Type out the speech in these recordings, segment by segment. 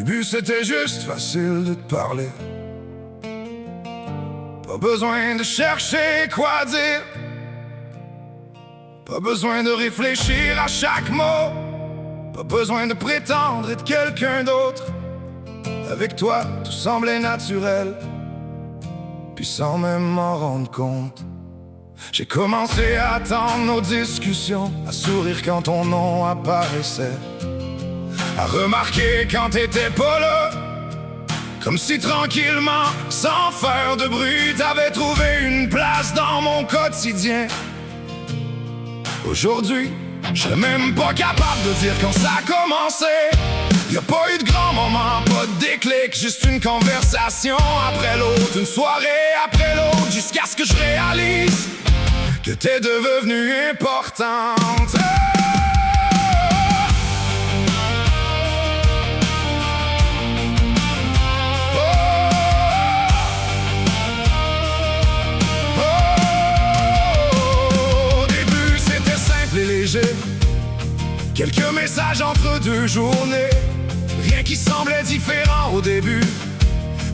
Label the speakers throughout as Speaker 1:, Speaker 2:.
Speaker 1: début c'était juste facile de te parler. Pas besoin de chercher quoi dire. Pas besoin de réfléchir à chaque mot. Pas besoin de prétendre être quelqu'un d'autre. Avec toi, tout semblait naturel. Puis sans même m'en rendre compte, j'ai commencé à attendre nos discussions, à sourire quand ton nom apparaissait, à remarquer quand t'étais pas là. Comme si tranquillement, sans faire de bruit, t'avais trouvé une place dans mon quotidien. Aujourd'hui, je suis même pas capable de dire quand ça a commencé. Y'a pas eu de grand moment, pas de déclic, juste une conversation après l'autre, une soirée après l'autre, jusqu'à ce que je réalise que t'es devenue importante. Au début c'était simple et léger, quelques messages entre deux journées, rien qui semblait différent au début.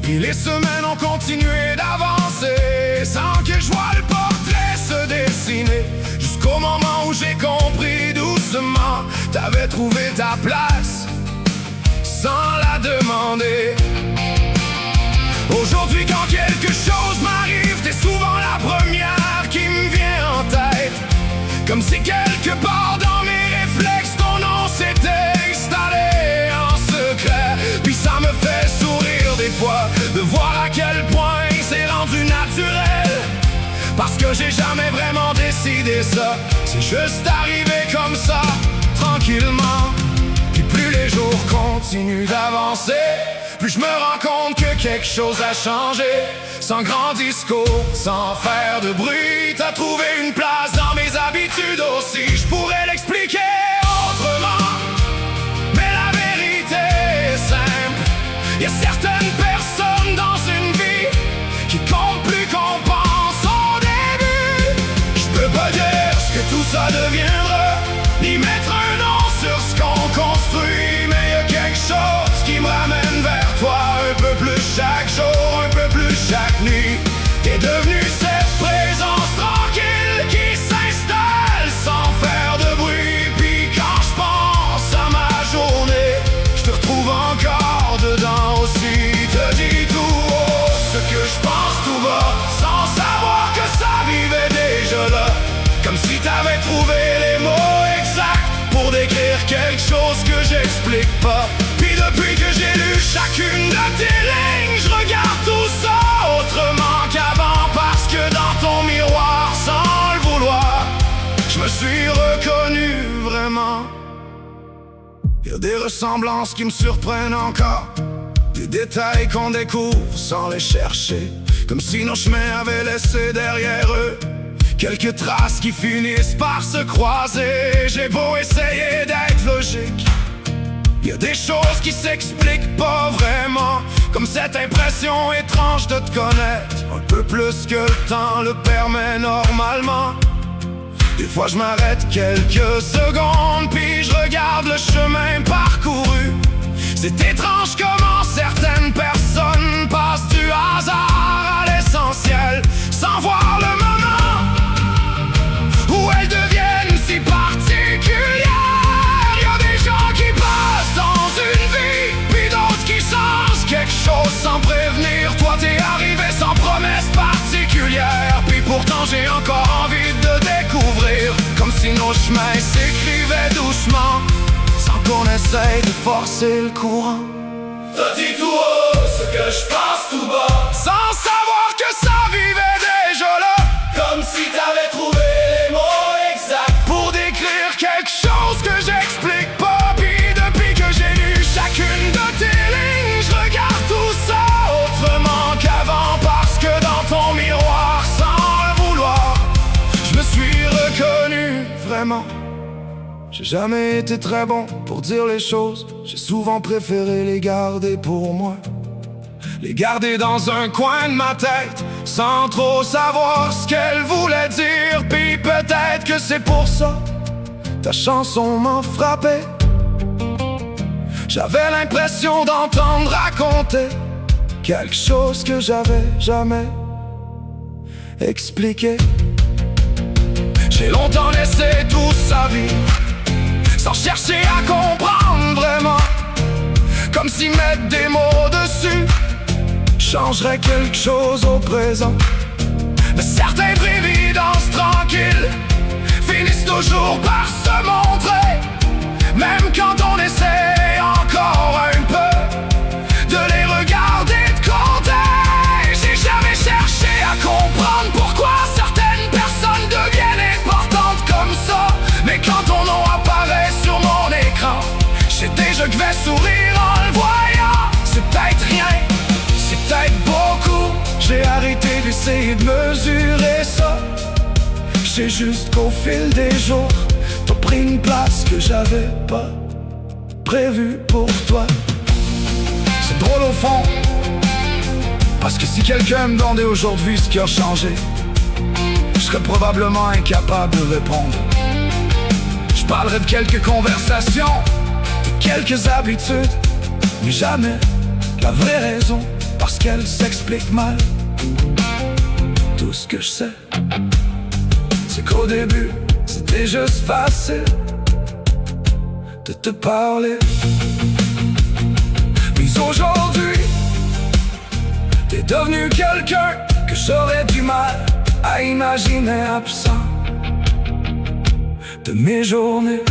Speaker 1: Puis les semaines ont continué d'avancer, sans que je voie le portrait se dessiner, jusqu'au moment où j'ai compris doucement, t'avais trouvé ta place, sans la demander. Aujourd'hui quand quelque chose m'arrive, t'es souvent la première qui me vient en tête. Comme si quelque part dans mes réflexes, ton nom s'était installé en secret. Puis ça me fait sourire des fois, de voir à quel point c'est rendu naturel. Parce que j'ai jamais vraiment décidé ça, c'est juste arrivé comme ça, tranquillement. Puis plus les jours continuent d'avancer, plus je me rends compte que quelque chose a changé. Sans grand discours, sans faire de bruit, t'as trouvé une place dans mes habitudes aussi. Je pourrais l'expliquer autrement, mais la vérité est simple. Y'a certaines personnes dans une vie qui comptent plus qu'on pense au début. Je peux pas dire ce que tout ça deviendra, ni mettre un nom sur ce qu'on construit, mais y'a quelque chose qui me ramène vers toi un peu plus chaque jour, un peu plus chaque nuit. T'es devenu cette présence tranquille qui s'installe sans faire de bruit. Puis quand je pense à ma journée, je te retrouve encore dedans aussi. Te dis tout haut ce que je pense tout bas, sans savoir que ça vivait déjà là. Comme si t'avais trouvé les mots exacts pour décrire quelque chose que j'explique pas. Puis depuis que j'ai lu chacune de tes lignes, je regarde tout ça autrement qu'avant. Parce que dans ton miroir, sans le vouloir, je me suis reconnu vraiment. Y'a des ressemblances qui me surprennent encore, des détails qu'on découvre sans les chercher, comme si nos chemins avaient laissé derrière eux quelques traces qui finissent par se croiser. J'ai beau essayer d'être logique, y'a des choses qui s'expliquent pas vraiment, comme cette impression étrange de te connaître un peu plus que le temps le permet normalement. Des fois je m'arrête quelques secondes, puis je regarde le chemin parcouru. C'est étrange comment certaines personnes passent du hasard à l'essentiel, sans voir le moment où elles deviennent si particulières. Y'a des gens qui passent dans une vie, puis d'autres qui changent quelque chose sans prévenir. Toi t'es arrivé sans promesse particulière, puis pourtant j'ai encore envie de découvrir. Comme si nos chemins s'écrivaient doucement, sans qu'on essaye de forcer le courant. T'as dit tout haut ce que je pense tout bas, sans savoir que ça vivait déjà là. Comme si t'avais trouvé les mots exacts pour décrire quelque chose que j'explique pas. Puis depuis que j'ai lu chacune de tes lignes, je regarde tout ça autrement qu'avant. Parce que dans ton miroir, sans le vouloir, je me suis reconnu vraiment. J'ai jamais été très bon pour dire les choses, j'ai souvent préféré les garder pour moi. Les garder dans un coin de ma tête, sans trop savoir ce qu'elle voulait dire. Puis peut-être que c'est pour ça ta chanson m'a frappé. J'avais l'impression d'entendre raconter quelque chose que j'avais jamais expliqué. J'ai longtemps laissé tout ça vivre, sans chercher à comprendre vraiment, comme si mettre des mots dessus changerait quelque chose au présent. Mais certaines prévidences tranquilles finissent toujours par se montrer, même quand on essaie encore un peu de les regarder de côté. J'ai jamais cherché à comprendre pourquoi certaines personnes deviennent importantes comme ça, mais quand ton nom apparaît sur mon écran, je sais déjà que je vais sourire en le voyant. C'est peut-être rien, c'est peut-être beaucoup. J'ai arrêté d'essayer de mesurer ça. C'est juste qu'au fil des jours, t'as pris une place que j'avais pas prévue pour toi. C'est drôle au fond, parce que si quelqu'un me demandait aujourd'hui ce qui a changé, je serais probablement incapable de répondre. Je parlerais de quelques conversations, de quelques habitudes, mais jamais la vraie raison, parce qu'elle s'explique mal. Tout ce que je sais, c'est qu'au début, c'était juste facile de te parler. Mais aujourd'hui, t'es devenu quelqu'un que j'aurais du mal à imaginer absent de mes journées.